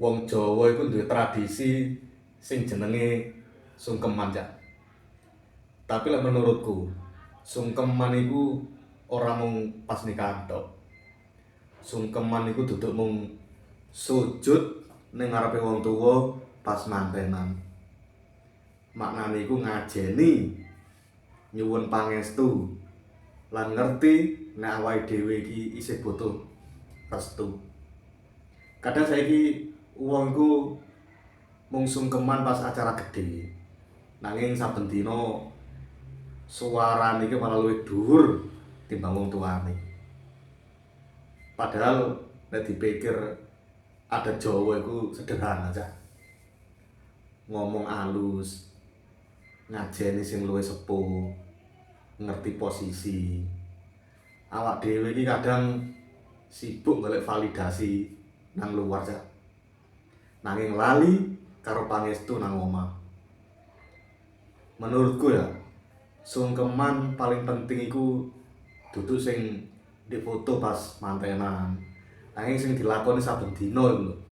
Wong Jawa iku duwe tradisi sing jenenge sungkeman, Cak. Tapi lek menurutku, sungkeman iku ora mung pas nikahan tok. Sungkeman iku duduk mung sujud ning ngarepe wong tuwa pas mantenan. Maknane iku ngajeni nyuwun pangestu lan ngerti nek awake dhewe iki isih butuh restu. Kadang saiki wong iku mung sungkeman pas acara gedhe. Nanging saben dina suarane iki malah luwih dhuwur timbang wong tuane. Padahal nek dipikir adat Jawa iku sederhana aja. Ngomong alus, ngajeni sing luwih sepuh, ngerti posisi. Awak dhewe iki kadang sibuk golek validasi nang luar aja. Nanging lali karo pangestu nang omah. Menurutku ya, sungkeman paling penting iku duduk sing difoto pas mantenan. Nanging sing dilakoni saben dina iku lho.